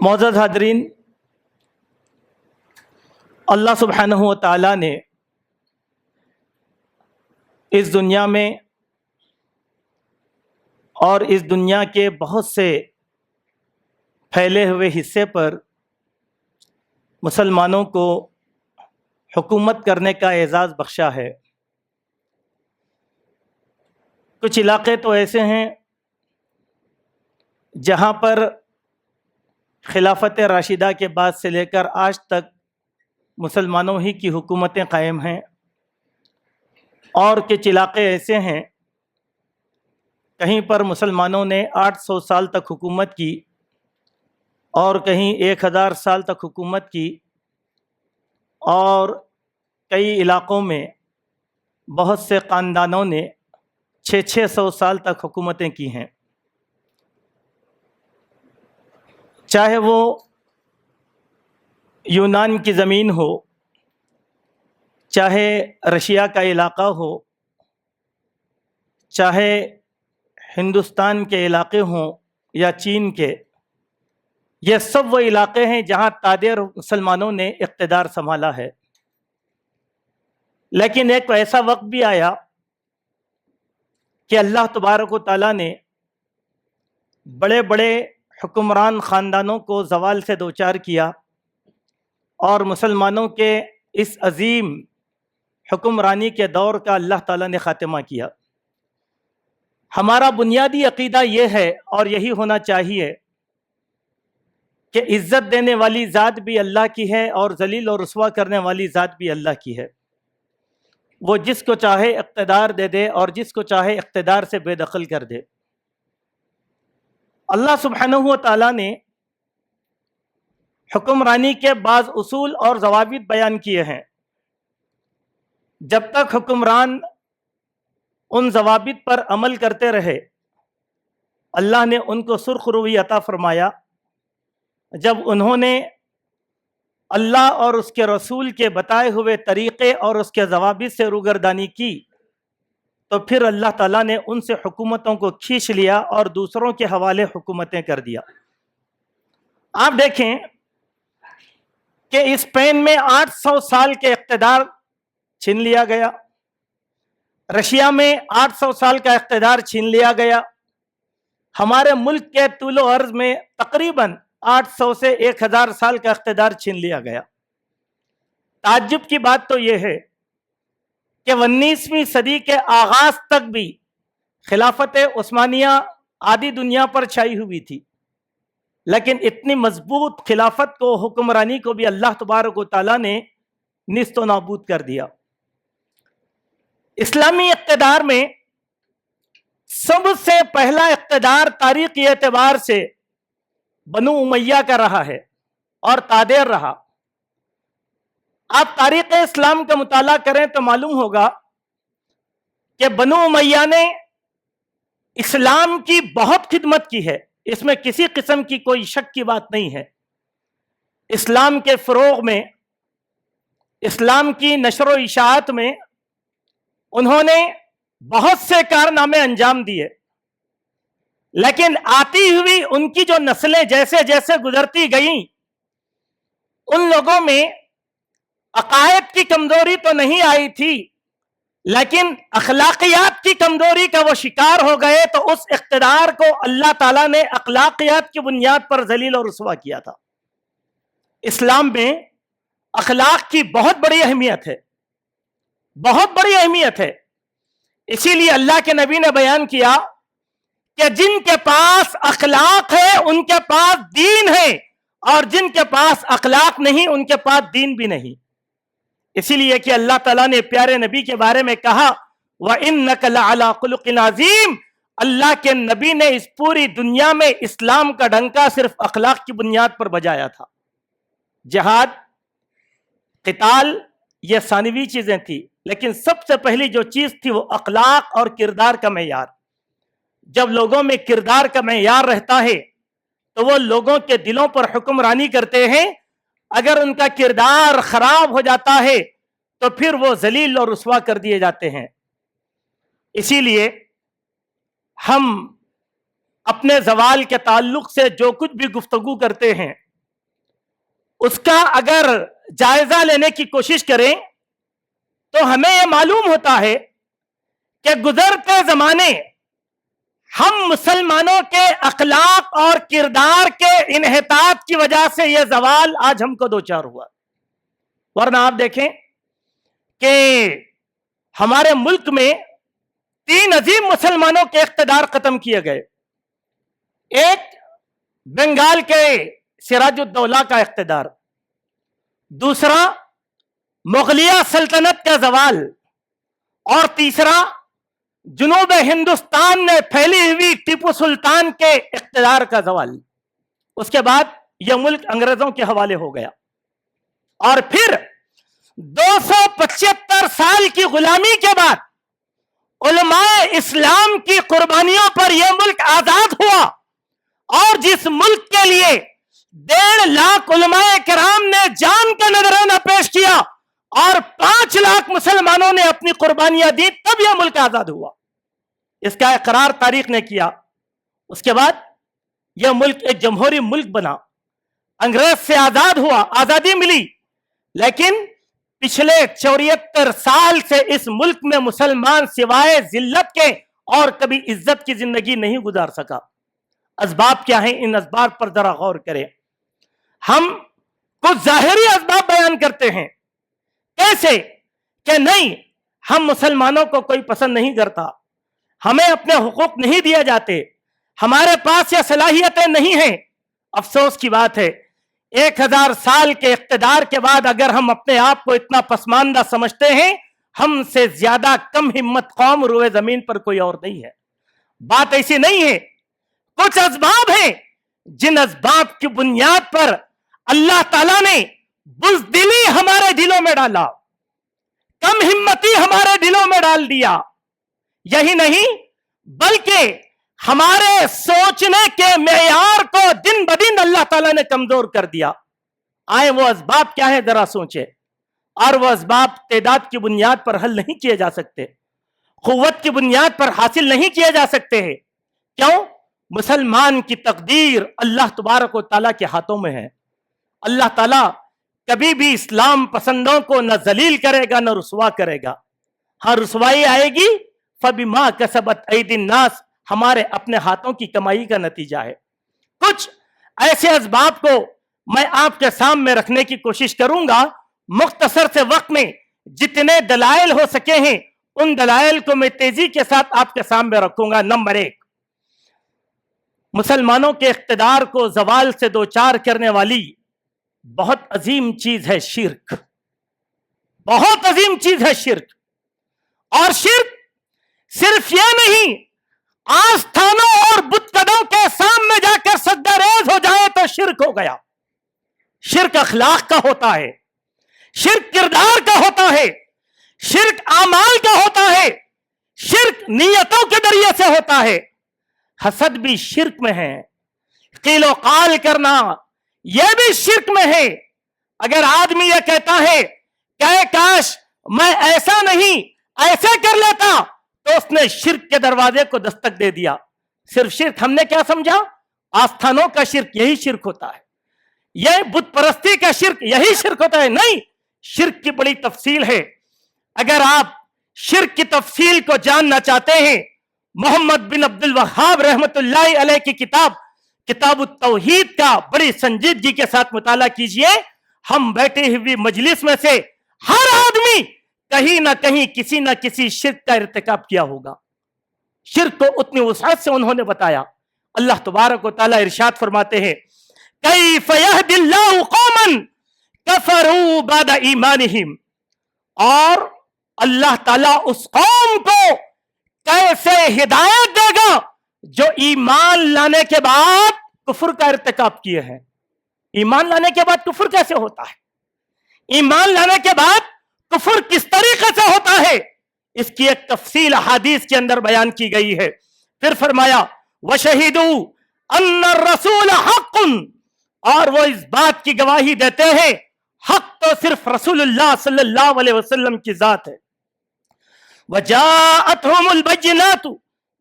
معزز حاضرین، اللہ سبحانہ و تعالیٰ نے اس دنیا میں اور اس دنیا کے بہت سے پھیلے ہوئے حصے پر مسلمانوں کو حکومت کرنے کا اعزاز بخشا ہے۔ کچھ علاقے تو ایسے ہیں جہاں پر خلافت راشدہ کے بعد سے لے کر آج تک مسلمانوں ہی کی حکومتیں قائم ہیں، اور کچھ علاقے ایسے ہیں کہیں پر مسلمانوں نے 800 سال تک حکومت کی اور کہیں 1000 سال تک حکومت کی، اور کئی علاقوں میں بہت سے خاندانوں نے 600 سال تک حکومتیں کی ہیں، چاہے وہ یونان کی زمین ہو، چاہے رشیا کا علاقہ ہو، چاہے ہندوستان کے علاقے ہوں یا چین کے، یہ سب وہ علاقے ہیں جہاں تادیر مسلمانوں نے اقتدار سنبھالا ہے۔ لیکن ایک ایسا وقت بھی آیا کہ اللہ تبارک و تعالیٰ نے بڑے بڑے حکمران خاندانوں کو زوال سے دوچار کیا اور مسلمانوں کے اس عظیم حکمرانی کے دور کا اللہ تعالیٰ نے خاتمہ کیا۔ ہمارا بنیادی عقیدہ یہ ہے اور یہی ہونا چاہیے کہ عزت دینے والی ذات بھی اللہ کی ہے اور ذلیل اور رسوا کرنے والی ذات بھی اللہ کی ہے۔ وہ جس کو چاہے اقتدار دے دے اور جس کو چاہے اقتدار سے بے دخل کر دے۔ اللہ سبحانہ و تعالیٰ نے حکمرانی کے بعض اصول اور ضوابط بیان کیے ہیں۔ جب تک حکمران ان ضوابط پر عمل کرتے رہے، اللہ نے ان کو سرخ روی عطا فرمایا۔ جب انہوں نے اللہ اور اس کے رسول کے بتائے ہوئے طریقے اور اس کے ضوابط سے روگردانی کی تو پھر اللہ تعالیٰ نے ان سے حکومتوں کو کھینچ لیا اور دوسروں کے حوالے حکومتیں کر دیا۔ آپ دیکھیں کہ اسپین میں 800 سال کے اقتدار چھین لیا گیا، رشیا میں 800 سال کا اقتدار چھین لیا گیا، ہمارے ملک کے طول و عرض میں تقریباً 800 سے 1000 سال کا اقتدار چھین لیا گیا۔ تعجب کی بات تو یہ ہے کہ 19ویں صدی کے آغاز تک بھی خلافت عثمانیہ آدھی دنیا پر چھائی ہوئی تھی، لیکن اتنی مضبوط خلافت کو، حکمرانی کو بھی اللہ تبارک و تعالیٰ نے نیست و نابود کر دیا۔ اسلامی اقتدار میں سب سے پہلا اقتدار تاریخی اعتبار سے بنو امیہ کا رہا ہے اور تادیر رہا۔ آپ تاریخ اسلام کا مطالعہ کریں تو معلوم ہوگا کہ بنو امیہ نے اسلام کی بہت خدمت کی ہے، اس میں کسی قسم کی کوئی شک کی بات نہیں ہے۔ اسلام کے فروغ میں، اسلام کی نشر و اشاعت میں انہوں نے بہت سے کارنامے انجام دیے، لیکن آتی ہوئی ان کی جو نسلیں جیسے جیسے گزرتی گئیں، ان لوگوں میں عقائد کی کمزوری تو نہیں آئی تھی، لیکن اخلاقیات کی کمزوری کا وہ شکار ہو گئے، تو اس اقتدار کو اللہ تعالیٰ نے اخلاقیات کی بنیاد پر ذلیل اور رسوا کیا تھا۔ اسلام میں اخلاق کی بہت بڑی اہمیت ہے، بہت بڑی اہمیت ہے۔ اسی لیے اللہ کے نبی نے بیان کیا کہ جن کے پاس اخلاق ہے ان کے پاس دین ہے، اور جن کے پاس اخلاق نہیں ان کے پاس دین بھی نہیں۔ اسی لیے کہ اللہ تعالیٰ نے پیارے نبی کے بارے میں کہا وَإِنَّكَ لَعَلَىٰ خُلُقٍ عَظِيمٍ، اللہ کے نبی نے اس پوری دنیا میں اسلام کا ڈنکا صرف اخلاق کی بنیاد پر بجایا تھا۔ جہاد، قتال، یہ ثانوی چیزیں تھیں، لیکن سب سے پہلی جو چیز تھی وہ اخلاق اور کردار کا معیار۔ جب لوگوں میں کردار کا معیار رہتا ہے تو وہ لوگوں کے دلوں پر حکمرانی کرتے ہیں۔ اگر ان کا کردار خراب ہو جاتا ہے تو پھر وہ ذلیل اور رسوا کر دیے جاتے ہیں۔ اسی لیے ہم اپنے زوال کے تعلق سے جو کچھ بھی گفتگو کرتے ہیں उसका अगर जायजा लेने की कोशिश करें तो हमें यह मालूम होता है कि गुजरते जमाने हम मुसलमानों के अखलाक और किरदार के इन्हितात की वजह से यह जवाल आज हमको दो चार हुआ। वरना आप देखें कि हमारे मुल्क में 3 अजीम मुसलमानों के इख्तिदार खत्म किए गए। एक बंगाल के सिराजुद्दौला का इख्तिदार, दूसरा मुगलिया सल्तनत का जवाल, और तीसरा जुनूब हिंदुस्तान में फैली हुई टीपू सुल्तान के इख्तिदार का जवाल। उसके बाद यह मुल्क अंग्रेजों के हवाले हो गया और फिर 275 साल की गुलामी के बाद उलमाए इस्लाम की कुर्बानियों पर यह मुल्क आजाद हुआ और जिस मुल्क के लिए 1.5 लाख उलमाए किराम ने जान का नजराना पेश किया और 5 लाख मुसलमानों ने अपनी कुर्बानियां दी, तब यह मुल्क आजाद हुआ। इसका इकरार तारीख ने किया। उसके बाद यह मुल्क एक जमहूरी मुल्क बना, अंग्रेज से आजाद हुआ, आजादी मिली, लेकिन पिछले 74 साल से इस मुल्क में मुसलमान सिवाय जिल्लत के और कभी इज्जत की जिंदगी नहीं गुजार सका। असबाब क्या हैं? इन असबाब पर जरा गौर करें। हम कुछ जाहिरी असबाब बयान करते हैं, कैसे कि नहीं, हम मुसलमानों को कोई पसंद नहीं करता, हमें अपने हुकूक नहीं दिए जाते, हमारे पास यह सलाहियतें नहीं हैं। अफसोस की बात है 1000 साल के इख्तिदार के बाद अगर हम अपने आप को इतना पसमानदा समझते हैं, हमसे ज्यादा कम हिम्मत कौम रुए जमीन पर कोई और नहीं है। बात ऐसी नहीं है। कुछ असबाब हैं जिन असबाब की बुनियाद पर अल्लाह ताला ने बुज़दिली हमारे दिलों में डाला, कम हिम्मती हमारे दिलों में डाल दिया। यही नहीं बल्कि हमारे सोचने के मेयार को दिन ब दिन अल्लाह ताला ने कमजोर कर दिया। आए वो असबाब क्या है जरा सोचे। और वो असबाब तादाद की बुनियाद पर हल नहीं किए जा सकते, कुव्वत की बुनियाद पर हासिल नहीं किए जा सकते हैं। क्यों? मुसलमान की तकदीर अल्लाह तबारक व तआला के हाथों में है। अल्लाह ताला कभी भी इस्लाम पसंदों को न जलील करेगा न रुसवा करेगा। हाँ, रुसवाई आएगी फबिमा कसबत ऐदिन नास, हमारे अपने हाथों की कमाई का नतीजा है। कुछ ऐसे असबाब को मैं आपके सामने रखने की कोशिश करूंगा। मुख्तसर से वक्त में जितने दलाइल हो सके हैं उन दलाइल को मैं तेजी के साथ आपके सामने रखूंगा। नंबर 1, मुसलमानों के इख्तिदार को जवाल से दो चार करने वाली बहुत अजीम चीज है शिर्क। बहुत अजीम चीज है शिर्क। और शिर्क सिर्फ ये नहीं, आस्थानों और बुतकदों के सामने जाकर सजदा रेज हो जाए तो शिर्क हो गया। शिर्क अखलाक का होता है, शिर्क किरदार का होता है, शिर्क आमाल का होता है, शिर्क नियतों के जरिए से होता है। हसद भी शिर्क में है, कीलो काल करना यह भी शिर्क में है। अगर आदमी यह कहता है कि काश मैं ऐसा नहीं ऐसे कर लेता, तो उसने शिर्क के दरवाजे को दस्तक दे दिया। सिर्फ शिर्क हमने क्या समझा? आस्थानों का शिर्क यही शिर्क होता है, यह बुत परस्ती का शिर्क यही शिर्क होता है। नहीं, शिर्क की बड़ी तफसील है। अगर आप शिर्क की तफसील को जानना चाहते हैं, मोहम्मद बिन अब्दुल वहाब रहमतुल्लाहि अलैह की किताबुत तौहीद का बड़ी संजीदगी के साथ मुताला कीजिए। हम बैठे हुए मजलिस में से हर आदमी कहीं ना कहीं किसी ना किसी शिर्क का इर्तिकाब किया होगा। शिर्क को उतनी वसाअत से उन्होंने बताया। अल्लाह तबारक व तआला इरशाद फरमाते हैं, कैफ यहदिल्लाहु कौमन कफरू बाद ईमानिहिम, और अल्लाह ताला उस कौम को कैसे हिदायत देगा जो ईमान लाने के बाद कुफर का इर्तिकाब किए हैं। ईमान लाने के बाद कुफर कैसे होता है? ईमान लाने के बाद कुफर किस तरीके से होता है? इसकी एक तफसील हदीस के अंदर बयान की गई है। फिर फरमाया वशहीदू अन्ना रसूल हक़्क़ुन, और वो इस बात की गवाही देते हैं हक तो सिर्फ रसूलुल्लाह सल्लल्लाहु अलैहि वसल्लम की जात है। वजाअतहुमुल बय्यिनातु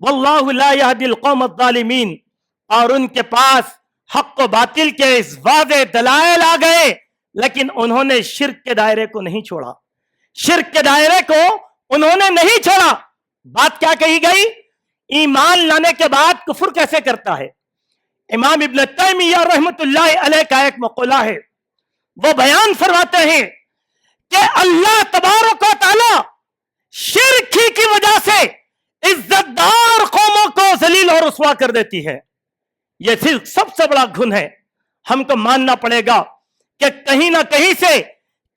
वल्लाहु ला यहदिल कौमज़ ज़ालिमीन, और उनके पास हक व बातिल के इस वाज़े दलाइल आ गए लेकिन उन्होंने शिर्क के दायरे को नहीं छोड़ा, शिर्क के दायरे को उन्होंने नहीं छोड़ा। बात क्या कही गई? ईमान लाने के बाद कुफर कैसे करता है? इमाम इब्न तैमिया रहमतुल्लाह अलैह का एक मक़ूला है, वो बयान फरमाते हैं कि अल्लाह तबारक व तआला शिर्क ही की वजह से इज्जतदार कौमों को जलील और रुसवा कर देती है। यह सिर्फ सबसे बड़ा गुन है। हमको मानना पड़ेगा कि कहीं ना कहीं से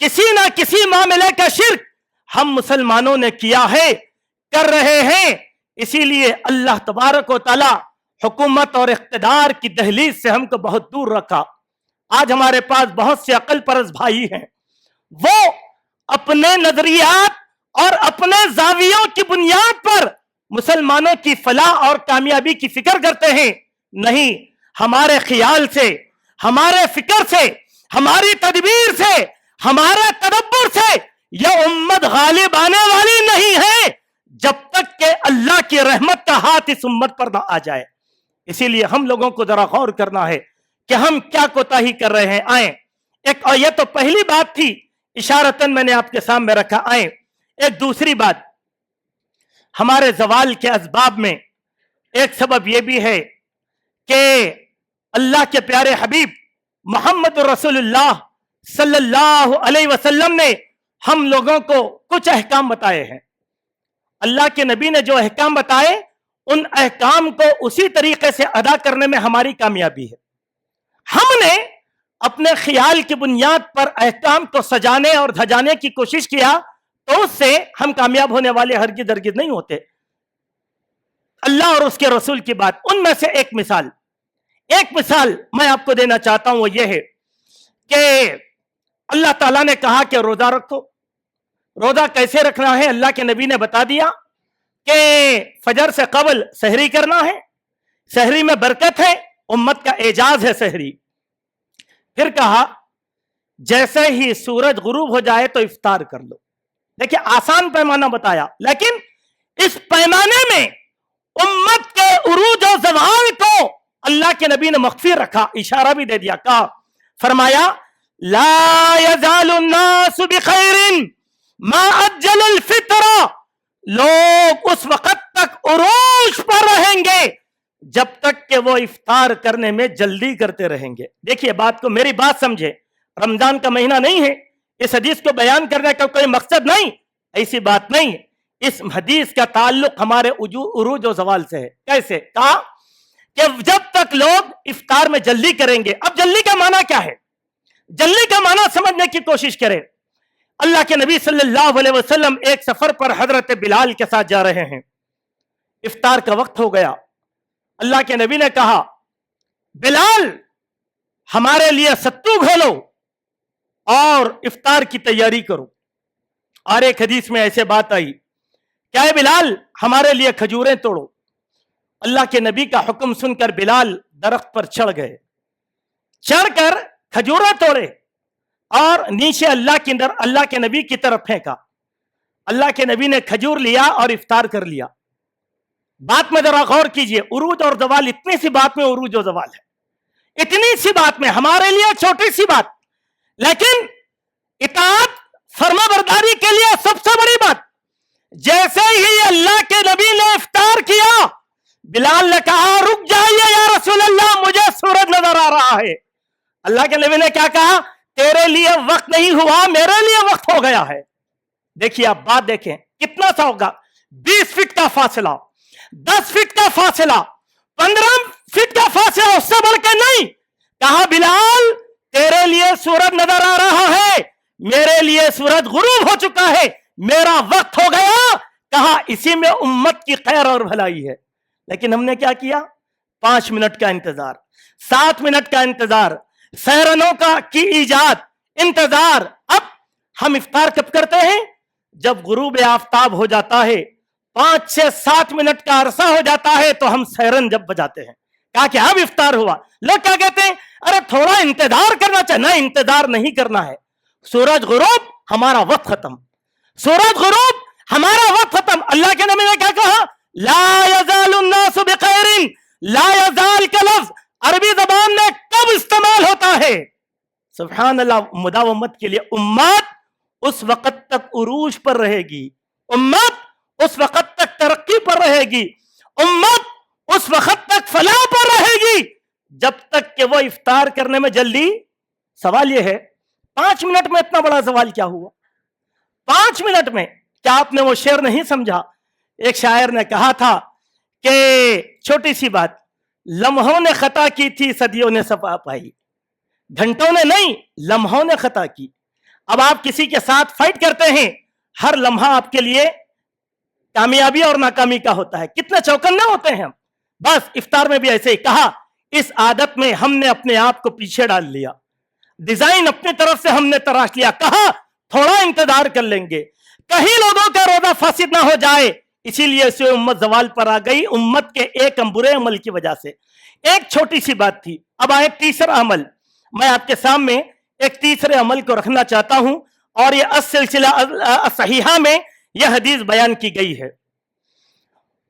किसी ना किसी मामले का शिर्क हम मुसलमानों ने किया है, कर रहे हैं। इसीलिए अल्लाह तबारक व तआला हुकूमत और इख्तिदार की दहलीज से हमको बहुत दूर रखा। आज हमारे पास बहुत से अकल परस भाई हैं, वो अपने नजरियात और अपने जावियों की बुनियाद पर मुसलमानों की फलाह और कामयाबी की फिक्र करते हैं। नहीं, हमारे ख्याल से, हमारे फिक्र से, हमारी तदबीर से, हमारे तदब्बुर से यह उम्मत गालिब आने वाली नहीं है जब तक कि अल्लाह की रहमत का हाथ इस उम्मत पर ना आ जाए। इसीलिए हम लोगों को जरा गौर करना है कि हम क्या कोताही कर रहे हैं। आए एक, और यह तो पहली बात थी, इशारतन मैंने आपके सामने रखा। आए एक दूसरी बात, हमारे जवाल के असबाब में एक सबब यह भी है कि अल्लाह के प्यारे हबीब मोहम्मद रसूलुल्लाह सल्लल्लाहु अलैहि वसल्लम ने हम लोगों को कुछ अहकाम बताए हैं। अल्लाह के नबी ने जो अहकाम बताए, उन अहकाम को उसी तरीके से अदा करने में हमारी कामयाबी है। हमने अपने ख्याल की बुनियाद पर अहकाम को सजाने और धजाने की कोशिश किया तो उससे हम कामयाब होने वाले हरगिज़ हरगिज़ नहीं होते। अल्लाह और उसके रसूल की बात, उनमें से एक मिसाल मैं आपको देना चाहता हूं, वो ये है कि अल्लाह ताला ने कहा कि रोजा रखो। रोजा कैसे रखना है अल्लाह के नबी ने बता दिया कि फजर से कबल सहरी करना है, सहरी में बरकत है, उम्मत का एजाज है सहरी। फिर कहा जैसे ही सूरज गुरूब हो जाए तो इफ्तार कर लो। देखिए आसान पैमाना बताया, लेकिन इस पैमाने में उम्मत के उरूज और ज़वाल को अल्लाह के नबी ने मख्फी रखा, इशारा भी दे दिया। कहा, फरमाया ला यज़ालु नासु बिखैरिन मा अज्जलल फित्रा, लोग उस वक्त तक उरूज पर रहेंगे जब तक कि वो इफ्तार करने में जल्दी करते रहेंगे। देखिए बात को, मेरी बात समझे, रमजान का महीना नहीं है, इस हदीस को बयान करने का कोई मकसद नहीं, ऐसी बात नहीं। इस हदीस का ताल्लुक हमारे उरूज और ज़वाल से है। कैसे? कहा कि जब तक लोग इफ्तार में जल्दी करेंगे। अब जल्दी का माना क्या है? जल्दी का माना समझने की कोशिश करें। अल्लाह के नबी सल्लल्लाहु अलैहि वसल्लम एक सफर पर हजरत बिलाल के साथ जा रहे हैं। इफ्तार का वक्त हो गया। अल्लाह के नबी ने कहा, बिलाल हमारे लिए सत्तू घोलो और इफ्तार की तैयारी करो। और एक हदीस में ऐसे बात आई, क्या है बिलाल हमारे लिए खजूरें तोड़ो। अल्लाह के नबी का हुक्म सुनकर बिलाल दरख्त पर चढ़ गए, चढ़कर खजूरें तोड़े और नीचे अल्लाह के नबी की तरफ फेंका। अल्लाह के नबी ने खजूर लिया और इफ्तार कर लिया। बात में जरा गौर कीजिए, उरूज और ज़वाल, इतनी सी बात में उरूज और ज़वाल है, इतनी सी बात में हमारे लिए छोटी सी बात, लेकिन इताअत फर्माबरदारी के लिए सबसे बड़ी बात। जैसे ही अल्लाह के नबी ने इफ्तार किया, बिलाल ने कहा रुक जाइए या रसूल अल्लाह, मुझे सूरज नजर आ रहा है। अल्लाह के नबी ने क्या कहा? तेरे लिए वक्त नहीं हुआ, मेरे लिए वक्त हो गया है। देखिए आप बात देखें, कितना सा होगा? 20 फीट का फासला, 10 फीट का फासला, 15 फीट का फासला, उससे बढ़कर नहीं। कहा बिलाल तेरे लिए सूरज नजर आ रहा है, मेरे लिए सूरज गुरूब हो चुका है, मेरा वक्त हो गया। कहा इसी में उम्मत की खैर और भलाई है। लेकिन हमने क्या किया? 5 मिनट का इंतजार, 7 मिनट का इंतजार, सैरनों का की इजाद, इंतजार। अब हम इफ्तार कब करते हैं? जब गुरूब आफताब हो जाता है, 5 से 7 मिनट का अरसा हो जाता है तो हम सैरन जब बजाते हैं। कहा कि अब इफ्तार हुआ। लोग क्या कहते हैं? अरे थोड़ा इंतजार करना चाहिए। ना, इंतजार नहीं करना है। सूरज गुरूब हमारा वक्त खत्म, सूरज गुरूब हमारा वक्त खत्म। अल्लाह के नबी ने क्या कहा? ला यज़ालु नासु बिखैरिन, ला यज़ाल का लफ्ज अरबी जबान में कब इस्तेमाल होता है? सुभान अल्लाह, मुदावमत के लिए उम्मत उस वक्त तक उरूज पर रहेगी, उम्मत उस वक्त तक तरक्की पर रहेगी, उम्मत उस वक्त तक फलाह पर रहेगी जब तक कि वो इफ्तार करने में जल्दी। सवाल ये है 5 मिनट में इतना बड़ा सवाल क्या हुआ? 5 मिनट में क्या आपने वो शेर नहीं समझा? एक शायर ने कहा था कि छोटी सी बात, लम्हों ने खता की थी सदियों ने सफा पाई, घंटों ने नहीं लम्हों ने खता की। अब आप किसी के साथ फाइट करते हैं, हर लम्हा आपके लिए कामयाबी और नाकामी का होता है, कितने चौकन्ने होते हैं हम। बस इफ्तार में भी ऐसे ही कहा, इस आदत में हमने अपने आप को पीछे डाल लिया, डिजाइन अपनी तरफ से हमने तराश लिया, कहा थोड़ा इंतजार कर लेंगे, कहीं लोगों का रोजा फासिद ना हो जाए, इसीलिए से उम्मत जवाल पर आ गई, उम्मत के एक बुरे अमल की वजह से। एक छोटी सी बात थी। अब आए तीसरा अमल। मैं आपके सामने एक तीसरे अमल को रखना चाहता हूं और यह अस-सिलसिला सहीहा में यह हदीस बयान की गई है।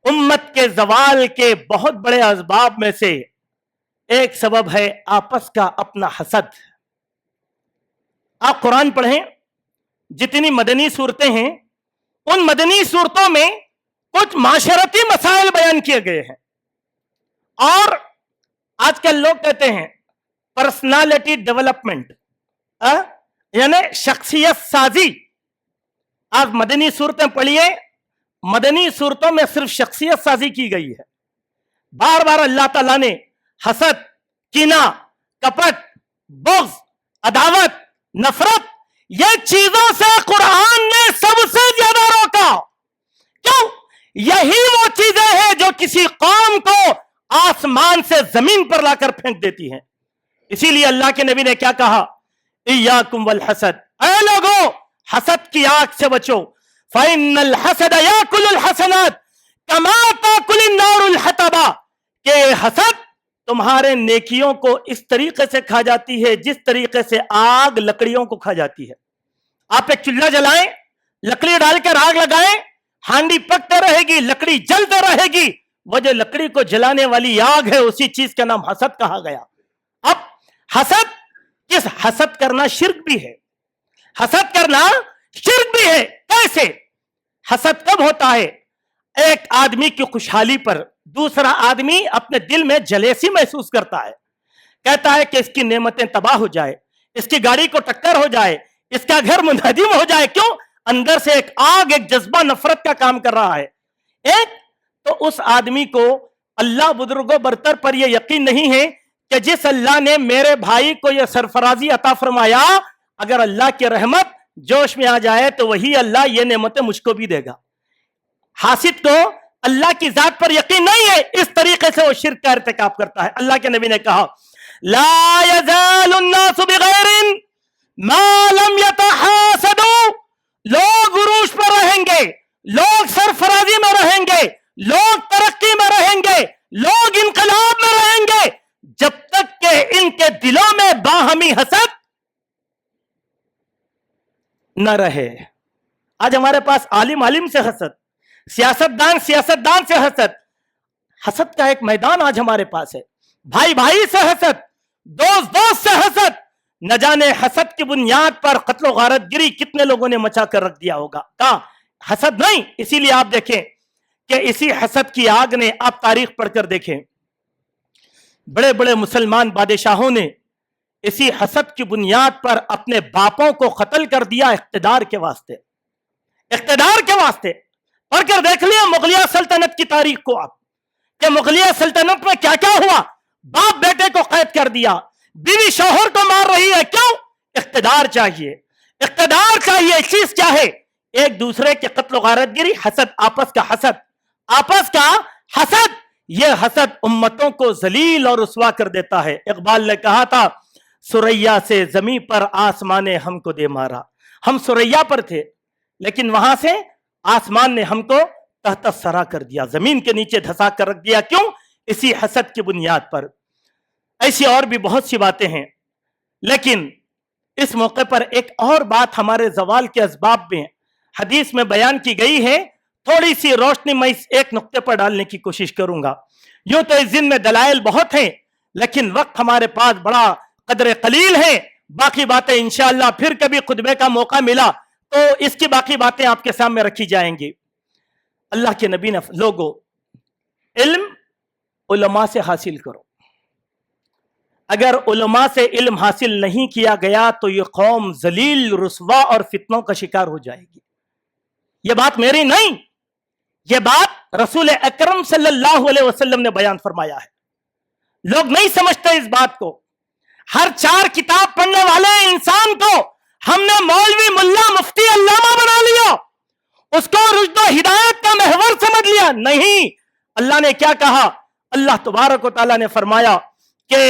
उम्मत के जवाल के बहुत बड़े असबाब में से एक सबब है आपस का अपना हसद। आप कुरान पढ़ें, जितनी मदनी सूरतें हैं उन मदनी सूरतों में कुछ माशरती मसाइल बयान किए गए हैं। और आजकल लोग कहते हैं पर्सनालिटी डेवलपमेंट, यानी शख्सियत साजी। आप मदनी सूरतें पढ़िए, मदनी सूरतों में सिर्फ शख्सियत साजी की गई है। बार बार अल्लाह ताला ने हसद, कीना, कपट, बुग़्ज़, अदावत, नफरत, ये चीजों से कुरान ने सबसे ज्यादा रोका। क्यों? यही वो चीजें हैं जो किसी कौम को आसमान से जमीन पर लाकर फेंक देती हैं। इसीलिए अल्लाह के नबी ने क्या कहा, इय्याकुम वल हसद, ऐ लोगों हसद की आग से बचो, फ़इन्नल हसद याकुलुल हसनात कमा ताकुलिन नारुल हतबा, के हसद तुम्हारे नेकियों को इस तरीके से खा जाती है जिस तरीके से आग लकड़ियों को खा जाती है। आप एक चूल्हा जलाएं, लकड़ी डालकर आग लगाएं, हांडी पकते रहेगी, लकड़ी जलते रहेगी, वो जो लकड़ी को जलाने वाली आग है उसी चीज का नाम हसद कहा गया। अब हसद, किस हसद करना शिर्क भी है, हसद करना शिर्क भी है। कैसे? हसद कब होता है? एक आदमी की खुशहाली पर दूसरा आदमी अपने दिल में जलेसी महसूस करता है, कहता है कि इसकी नेमतें तबाह हो जाए, इसकी गाड़ी को टक्कर हो जाए, इसका घर मुनहदिम हो जाए। क्यों? अंदर से एक आग, एक जज्बा नफरत का काम कर रहा है। एक तो उस आदमी को अल्लाह बुजुर्गों बरतर पर यह यकीन नहीं है कि जिस अल्लाह ने मेरे भाई को यह सरफराजी अता फरमाया, अगर अल्लाह की रहमत जोश में आ जाए तो वही अल्लाह ये नेमतें मुझको भी देगा। हासिद को अल्लाह की जात पर यकीन नहीं है, इस तरीके से वो शिर्क का इर्तिकाब करता है। अल्लाह के नबी ने कहा, ला यज़ालुन नासु बिगैरिन मा लम यतहासदू, लोग उरूज पर रहेंगे, लोग सरफराजी में रहेंगे, लोग तरक्की में रहेंगे, लोग इनकलाब में रहेंगे, जब तक के इनके दिलों में बाहमी हसद न रहे। आज हमारे पास आलिम आलिम से हसद, सियासतदान सियासतदान से हसद, हसद का एक मैदान आज हमारे पास है। भाई भाई से हसद, दोस्त दोस्त से हसद, न जाने हसद की बुनियाद पर कत्ल गारत गिरी कितने लोगों ने मचा कर रख दिया होगा। कहा हसद नहीं। इसीलिए आप देखें कि इसी हसद की आग ने, आप तारीख पढ़कर देखें, बड़े बड़े मुसलमान बादशाहों ने इसी हसद की बुनियाद पर अपने बापों को कत्ल कर दिया इख्तिदार के वास्ते, इख्तिदार के वास्ते। पढ़कर देख लिया मुगलिया सल्तनत की तारीख को आप, कि मुगलिया सल्तनत में क्या क्या हुआ। बाप बेटे को कैद कर दिया, बीवी शौहर को मार रही है। क्यों? इख्तिदार चाहिए, इख्तिदार चाहिए। चीज क्या है? एक दूसरे के कत्ल गारतगिरी, हसद, आपस का हसद, आपस का हसद। यह हसद उम्मतों को जलील और रुसवा कर देता है। इकबाल ने कहा था, सुरैया से जमी पर आसमान ने हमको दे मारा। हम सुरैया पर थे लेकिन वहां से आसमान ने हमको तहत सरा कर दिया, जमीन के नीचे धसा कर रख दिया। क्यों? इसी हसद की बुनियाद पर। ऐसी और भी बहुत सी बातें हैं, लेकिन इस मौके पर एक और बात हमारे जवाल के असबाब में हदीस में बयान की गई है। थोड़ी सी रोशनी मैं इस एक नुक्ते पर डालने की कोशिश करूंगा। यूं तो इस दिन में दलाइल बहुत हैं, लेकिन वक्त हमारे पास बड़ा कदर कलील है। बाकी बातें इंशाअल्लाह फिर कभी खुतबे का मौका मिला तो इसकी बाकी बातें आपके सामने रखी जाएंगी। अल्लाह के नबी ने लोगों इल्म उलमा से हासिल करो। अगर उलमा से इल्म हासिल नहीं किया गया तो ये कौम जलील, रुसवा और फितनों का शिकार हो जाएगी। ये बात मेरी नहीं, ये बात रसूल अकरम सल्लल्लाहु अलैहि वसल्लम ने बयान फरमाया है। लोग नहीं समझते इस बात को। हर 4 किताब पढ़ने वाले इंसान को हमने मौलवी, मुल्ला, मुफ्ती, अल्लामा बना लिया, उसको रुश्द व हिदायत का महवर समझ लिया। नहीं, अल्लाह ने क्या कहा? अल्लाह तबारक व तआला ने फरमाया कि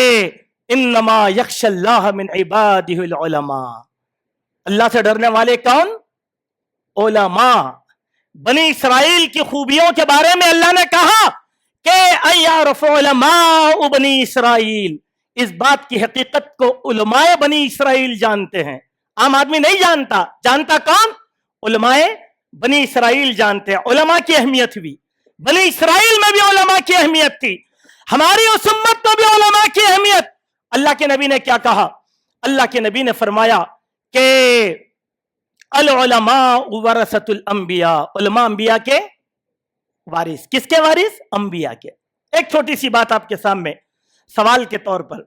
इन्नमा यख्शल्लाह मिन इबादिहिल उलमा। अल्लाह से डरने वाले कौन? उलमा। बनी इसराइल की खूबियों के बारे में अल्लाह ने कहा कि अय्यारफ़ु उलमा बनी इसराइल। इस बात की हकीकत को उलमाए बनी इसराइल जानते हैं, आम आदमी नहीं जानता। जानता कौन? उलमाए बनी इसराइल जानते हैं। उलमा की अहमियत भी बनी इसराइल में भी उलमा की अहमियत थी, हमारी उस उम्मत में भी उलमा की अहमियत। अल्लाह के नबी ने क्या कहा? अल्लाह के नबी ने फरमाया कि अल उलमा वरसतुल अंबिया। उलमा अंबिया के वारिस। किसके वारिस? अंबिया के। एक छोटी सी बात आपके सामने सवाल के तौर पर,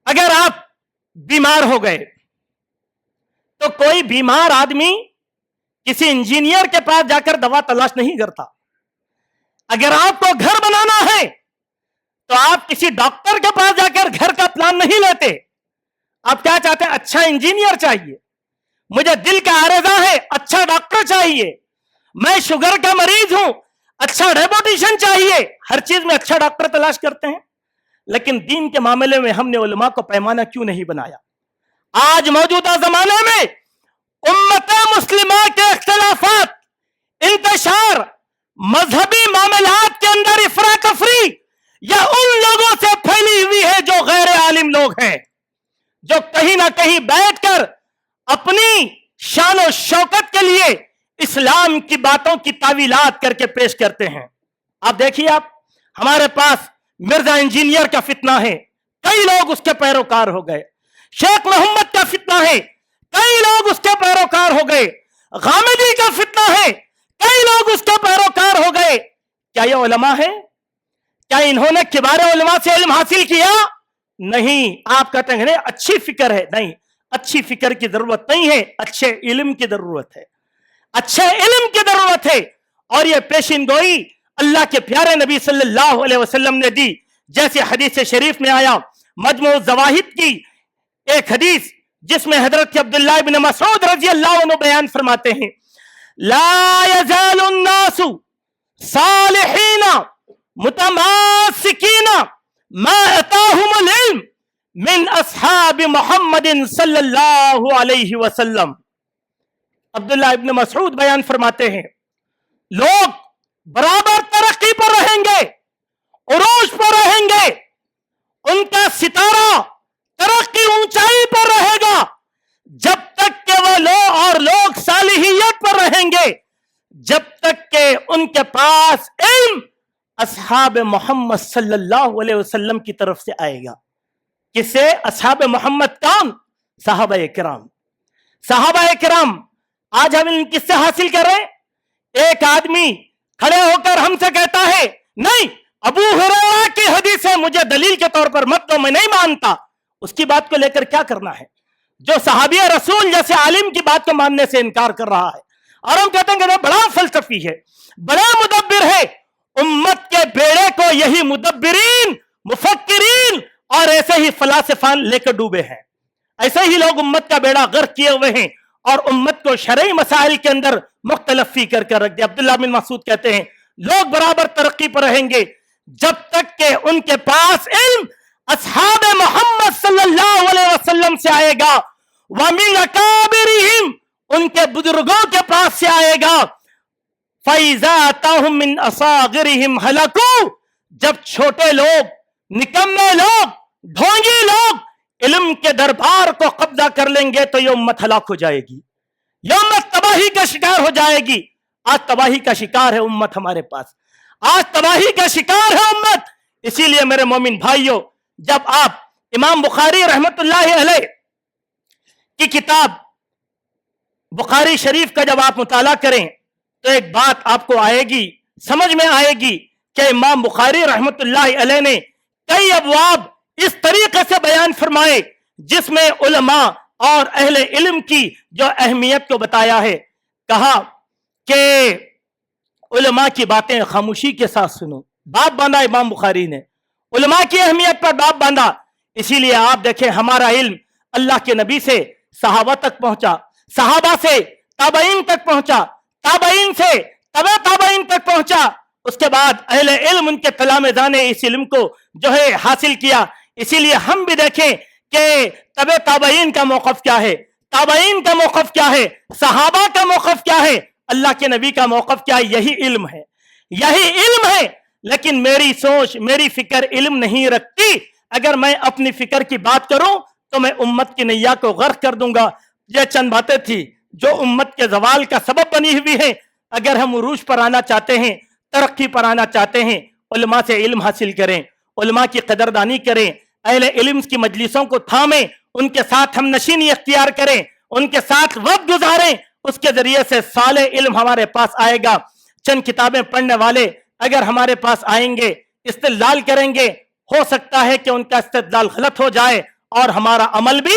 अगर आप बीमार हो गए तो कोई बीमार आदमी किसी इंजीनियर के पास जाकर दवा तलाश नहीं करता। अगर आपको घर बनाना है तो आप किसी डॉक्टर के पास जाकर घर का प्लान नहीं लेते। आप क्या चाहते हैं? अच्छा इंजीनियर चाहिए, मुझे दिल का आरज़ा है, अच्छा डॉक्टर चाहिए, मैं शुगर का मरीज हूं, अच्छा डायबिटिशियन चाहिए। हर चीज में अच्छा डॉक्टर तलाश करते हैं। लेकिन दीन के मामले में हमने उलमा को पैमाना क्यों नहीं बनाया? आज मौजूदा जमाने में उम्मत मुस्लिमा के इख्तिलाफात, इंतशार, मजहबी मामलात के अंदर इफरा तफरी या उन लोगों से फैली हुई है जो गैर आलिम लोग हैं, जो कहीं ना कहीं बैठकर अपनी शान और शौकत के लिए इस्लाम की बातों की तावीलात करके पेश करते हैं। आप देखिए, आप हमारे पास मिर्जा इंजीनियर का फितना है, कई लोग उसके पैरोकार हो गए। शेख मोहम्मद का फितना है, कई लोग उसके पैरोकार हो गए। गामिदी का फितना है, कई लोग उसके पैरोकार हो गए। क्या ये उलमा है? क्या इन्होंने किबार उलमा से इल्म हासिल किया? नहीं। आप कहते हैं अच्छी फिक्र है। नहीं, अच्छी फिक्र की जरूरत नहीं है, अच्छे इल्म की जरूरत है, अच्छे इल्म की जरूरत है। और ये पेशिन गोई अल्लाह के प्यारे नबी सल्लल्लाहु अलैहि वसल्लम ने दी। जैसे हदीस शरीफ में आया, मजमू ज़वाहिद की एक हदीस, जिसमें हजरत अब्दुल्लाह इब्न मसऊद रजी अल्लाह अन्हु बयान फरमाते हैं, ला यज़ालु अन्नासु सालिहीना मुतमासिकीना मा अताहुमुल इल्म मिन अस्हाब मुहम्मदिन सल्लल्लाहु अलैहि वसल्लम। अब्दुल्लाह इब्न मसऊद बयान फरमाते हैं, लोग बराबर तरक्की पर रहेंगे, उरूज पर रहेंगे, उनका सितारा तरक्की ऊंचाई पर रहेगा जब तक के वो लोग सालिहियत पर रहेंगे, जब तक के उनके पास इल्म असहाब मोहम्मद सल्लल्लाहु अलैहि वसल्लम की तरफ से आएगा। किससे? असहाब मोहम्मद कौन? सहाबाए किराम। सहाबाए किराम आज हम किससे हासिल कर रहे हैं? एक आदमी खड़े होकर हमसे कहता है, नहीं, अबू हुरैरा की हदीस है, मुझे दलील के तौर पर मत दो, मैं नहीं मानता। उसकी बात को लेकर क्या करना है? जो सहाबी रसूल जैसे आलिम की बात को मानने से इनकार कर रहा है। और हम कहते हैं कि बड़ा फलसफी है, बड़ा मुदब्बिर है। उम्मत के बेड़े को यही मुदब्बिरीन, मुफक्किरीन और ऐसे ही फलासफान लेकर डूबे हैं। ऐसे ही लोग उम्मत का बेड़ा गर्क किए हुए हैं और उम्मत को शरई मसाइल के अंदर मुख्तलफी करके रख दिया। अब्दुल्लाह बिन मसूद कहते हैं, लोग बराबर तरक्की पर रहेंगे जब तक के उनके पास इल्म असहाब मोहम्मद सल्लल्लाहु अलैहि वसल्लम से आएगा, व मिन अकाबिरिहिम, उनके बुजुर्गों के पास से आएगा। फैज़ा अताहुम मिन असागिरिहिम हलकू, जब छोटे लोग, निकम्मे लोग, ढोंगी लोग इल्म के दरबार को कब्जा कर लेंगे तो ये उम्मत हलाक हो जाएगी, ये उम्मत तबाही का शिकार हो जाएगी। आज तबाही का शिकार है उम्मत हमारे पास, आज तबाही का शिकार है उम्मत। इसीलिए मेरे मोमिन भाइयों, जब आप इमाम बुखारी रहमतुल्लाहि अलैह की किताब बुखारी शरीफ का जब आप मुताला करें तो एक बात आपको आएगी, समझ में आएगी कि इमाम बुखारी रहमतुल्लाह अलैह ने कई अबवाब इस तरीके से बयान फरमाए जिसमें उलमा और अहले इल्म की जो अहमियत को बताया है। कहा कि उलमा की बातें खामोशी के साथ सुनो, बाप बांधा इमाम बुखारी ने, उलमा की अहमियत पर बाप बांधा। इसीलिए आप देखें हमारा इल्म अल्लाह के नबी से सहाबा तक पहुंचा, सहाबा से ताबईन तक पहुंचा, ताबईन से तबे ताबईन तक पहुंचा। उसके बाद अहले इल्म उनके तलामेज़ा ने इस इल्म को जो है हासिल किया। इसीलिए हम भी देखें कि तबे ताबईन का मौक़िफ़ क्या है, ताबईन का मौक़िफ़ क्या है, सहाबा का मौक़िफ़ क्या है, अल्लाह के नबी का मौक़िफ़ क्या है। यही इल्म है, यही इल्म है। लेकिन मेरी सोच, मेरी फिक्र इल्म नहीं रखती। अगर मैं अपनी फिक्र की बात करूं तो मैं उम्मत की नैया को गर्क कर दूंगा। ये चंद बातें थी जो उम्मत के ज़वाल का सबब बनी हुई है। अगर हम उरूज पर आना चाहते हैं, तरक्की पर आना चाहते हैं, उलमा से इल्म हासिल करें, उलमा की कदरदानी करें, अहले इल्म की मजलिसों को थामें, उनके साथ हम नशीनी इख्तियार करें, उनके साथ वक्त गुजारें। उसके जरिए से साले इल्म हमारे पास आएगा। चंद किताबें पढ़ने वाले अगर हमारे पास आएंगे, इस्तेदलाल करेंगे, हो सकता है कि उनका इस्तेदलाल गलत हो जाए और हमारा अमल भी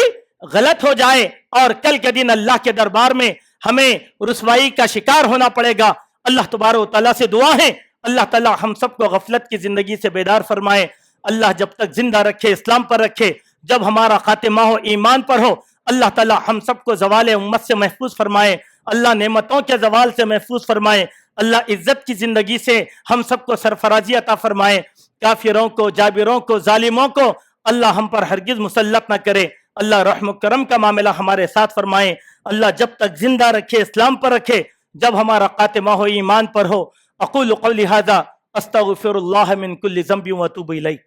गलत हो जाए और कल के दिन अल्लाह के दरबार में हमें रुसवाई का शिकार होना पड़ेगा। अल्लाह तबारक व तआला से दुआ है, अल्लाह ताला हम सबको गफलत की जिंदगी से बेदार फरमाए। अल्लाह जब तक जिंदा रखे, इस्लाम पर रखे, जब हमारा खातिमा हो ईमान पर हो, अल्लाह ताला हम सबको ज़वाल उम्मत से महफूज फरमाए। अल्लाह नेमतों के ज़वाल से महफूज फरमाए। अल्लाह इज्जत की जिंदगी से हम सबको सरफराजी अता फरमाए। काफिरों को, जाबिरों को, जालिमों को अल्लाह हम पर हरगिज मुसल्लत न करे। अल्लाह रहम करम का मामला हमारे साथ फरमाए। अल्लाह जब तक जिंदा रखे, इस्लाम पर रखे, जब हमारा खातिमा हो ईमान पर हो। अक़ूलु क़ौली हाज़ा अस्तग़फ़िरुल्लाह मिन कुल्लि ज़ंबिन व अतूबु इलैह।